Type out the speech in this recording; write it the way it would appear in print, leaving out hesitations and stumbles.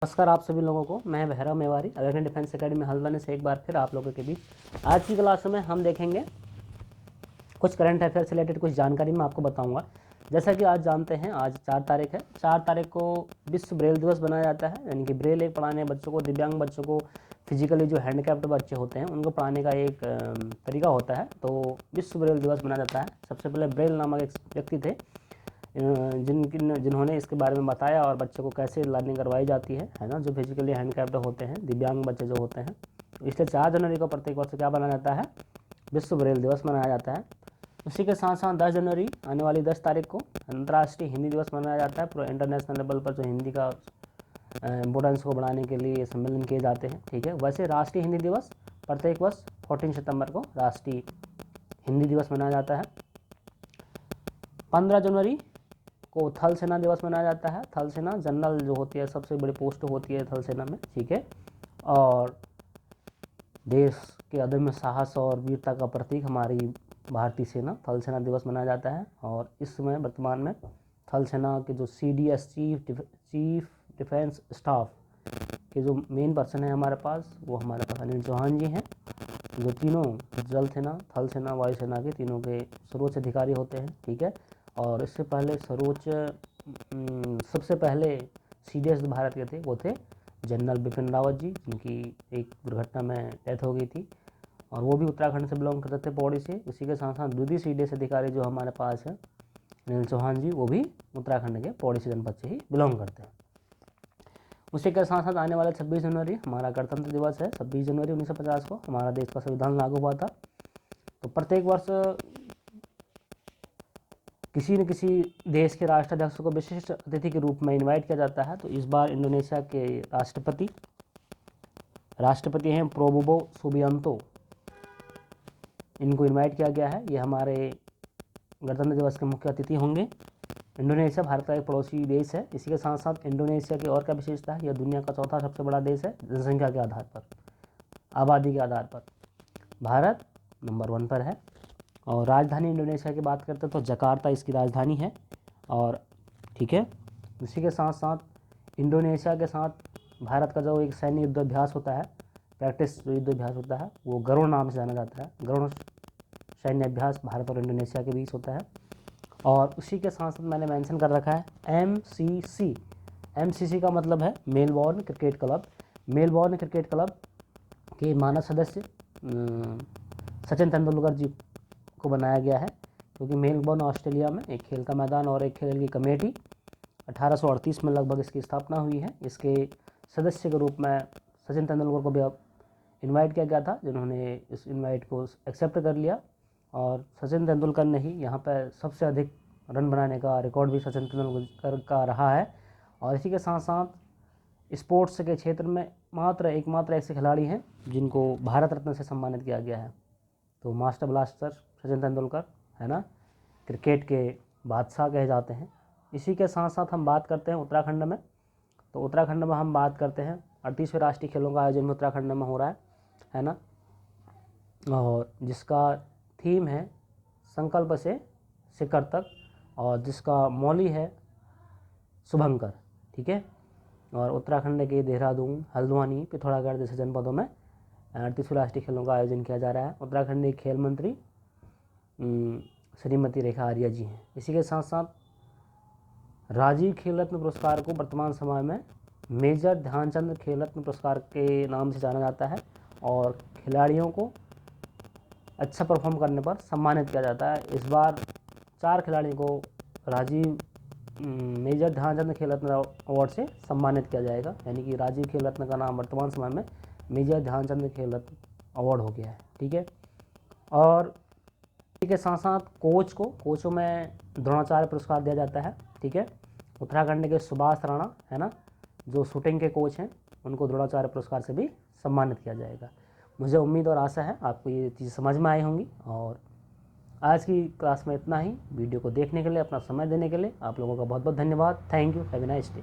नमस्कार आप सभी लोगों को। मैं Bhairav Mewari American defence academy Haldwani से एक बार फिर आप लोगों के बीच आज की क्लास में हम देखेंगे कुछ करंट अफेयर से रिलेटेड कुछ जानकारी मैं आपको बताऊंगा। जैसा कि आज जानते हैं, आज 4 तारीख है। 4 तारीख को विश्व ब्रेल दिवस मनाया जाता है, यानी कि ब्रेल एक पढ़ाने बच्चों को, दिव्यांग बच्चों को, फिजिकली जो हैंडीकैप्ड बच्चे होते हैं उनको पढ़ाने का एक तरीका होता है। तो विश्व ब्रेल दिवस मनाया जाता है। सबसे पहले ब्रेल नामक एक व्यक्ति थे जिन्होंने इसके बारे में बताया और बच्चों को कैसे लर्निंग करवाई जाती है ना, जो फिजिकली हैंडीकैप्ड होते हैं, दिव्यांग बच्चे जो होते हैं। तो इसलिए 4 जनवरी को प्रत्येक वर्ष क्या मनाया जाता है, विश्व ब्रेल दिवस मनाया जाता है। उसी के साथ साथ 10 जनवरी आने वाली 10 तारीख को अंतर्राष्ट्रीय हिंदी दिवस मनाया जाता है। पूरा इंटरनेशनल लेवल पर जो हिंदी का इम्पोर्टेंस को बढ़ाने के लिए सम्मेलन किए जाते हैं। ठीक है, वैसे राष्ट्रीय हिंदी दिवस प्रत्येक वर्ष 14 सितंबर को राष्ट्रीय हिंदी दिवस मनाया जाता है। 15 जनवरी को थल सेना दिवस मनाया जाता है। थल सेना जनरल जो होती है, सबसे बड़ी पोस्ट होती है थल सेना में। ठीक है, और देश के अदम्य साहस और वीरता का प्रतीक हमारी भारतीय सेना, थल सेना दिवस मनाया जाता है। और इस समय वर्तमान में थल सेना के जो CDS चीफ डिफेंस स्टाफ के जो मेन पर्सन है हमारे पास, वो हमारे पास अनिल चौहान जी हैं, जो तीनों जल सेना, थल सेना, वायु सेना के तीनों के सर्वोच्च अधिकारी होते हैं। ठीक है, और इससे पहले सबसे पहले CDS भारत के थे वो थे जनरल बिपिन रावत जी, जिनकी एक दुर्घटना में डेथ हो गई थी, और वो भी उत्तराखंड से बिलोंग करते थे, पौड़ी से। इसी के साथ साथ द्वितीय CDS अधिकारी जो हमारे पास है अनिल चौहान जी, वो भी उत्तराखंड के पौड़ी से जनपद से ही बिलोंग करते हैं। उसी के साथ साथ आने वाले 26 जनवरी हमारा गणतंत्र दिवस है। 26 जनवरी 1950 को हमारा देश का संविधान लागू हुआ था। तो प्रत्येक वर्ष किसी न किसी देश के राष्ट्राध्यक्ष को विशिष्ट अतिथि के रूप में इनवाइट किया जाता है। तो इस बार इंडोनेशिया के राष्ट्रपति हैं प्रोबोवो सुबियांतो, इनको इनवाइट किया गया है। ये हमारे गणतंत्र दिवस के मुख्य अतिथि होंगे। इंडोनेशिया भारत का एक पड़ोसी देश है। इसी के साथ साथ इंडोनेशिया की और क्या विशेषता है, यह दुनिया का चौथा सबसे बड़ा देश है जनसंख्या के आधार पर, आबादी के आधार पर। भारत नंबर 1 पर है। और राजधानी इंडोनेशिया की बात करते हैं तो जकार्ता इसकी राजधानी है। और ठीक है, इसी के साथ साथ इंडोनेशिया के साथ भारत का जो एक सैन्य युद्धाभ्यास होता है, प्रैक्टिस जो युद्धाभ्यास होता है, वो गरुड़ नाम से जाना जाता है। गरुड़ सैन्य अभ्यास भारत और इंडोनेशिया के बीच होता है। और उसी के साथ साथ मैंने मेंशन कर रखा है MCC का मतलब है Melbourne cricket club. Melbourne cricket club के मानद सदस्य सचिन तेंदुलकर जी को बनाया गया है, क्योंकि मेलबोर्न ऑस्ट्रेलिया में एक खेल का मैदान और एक खेल की कमेटी 1838 में लगभग इसकी स्थापना हुई है। इसके सदस्य के रूप में सचिन तेंदुलकर को भी इनवाइट किया गया था, जिन्होंने इस इनवाइट को एक्सेप्ट कर लिया। और सचिन तेंदुलकर ने ही यहाँ पर सबसे अधिक रन बनाने का रिकॉर्ड भी सचिन तेंदुलकर का रहा है। और इसी के साथ साथ स्पोर्ट्स के क्षेत्र में एकमात्र ऐसे खिलाड़ी हैं जिनको भारत रत्न से सम्मानित किया गया है। तो मास्टर ब्लास्टर सचिन तेंदुलकर है ना, क्रिकेट के बादशाह कहे जाते हैं। इसी के साथ साथ हम बात करते हैं उत्तराखंड में। तो उत्तराखंड में हम बात करते हैं 38वें राष्ट्रीय खेलों का आयोजन उत्तराखंड में हो रहा है ना, और जिसका थीम है संकल्प से शिखर तक, और जिसका मौली है शुभंकर। ठीक है, और उत्तराखंड के देहरादून, हल्द्वानी, पिथौरागढ़ जैसे जनपदों में 38वें राष्ट्रीय खेलों का आयोजन किया जा रहा है। उत्तराखंड के खेल मंत्री श्रीमती रेखा आर्या जी हैं। इसी के साथ साथ राजीव खेल रत्न पुरस्कार को वर्तमान समय में मेजर ध्यानचंद खेल रत्न पुरस्कार के नाम से जाना जाता है, और खिलाड़ियों को अच्छा परफॉर्म करने पर सम्मानित किया जाता है। इस बार 4 खिलाड़ियों को राजीव मेजर ध्यानचंद खेल रत्न अवार्ड से सम्मानित किया जाएगा, यानी कि राजीव खेल रत्न का नाम वर्तमान समय में मेजर ध्यानचंद खेल रत्न अवार्ड हो गया है। ठीक है, और इसी के साथ साथ कोचों में द्रोणाचार्य पुरस्कार दिया जाता है। ठीक है, उत्तराखंड के सुभाष राणा है ना, जो शूटिंग के कोच हैं, उनको द्रोणाचार्य पुरस्कार से भी सम्मानित किया जाएगा। मुझे उम्मीद और आशा है आपको ये चीज़ समझ में आई होंगी। और आज की क्लास में इतना ही। वीडियो को देखने के लिए, अपना समय देने के लिए आप लोगों का बहुत बहुत धन्यवाद। Thank you. Have a nice day.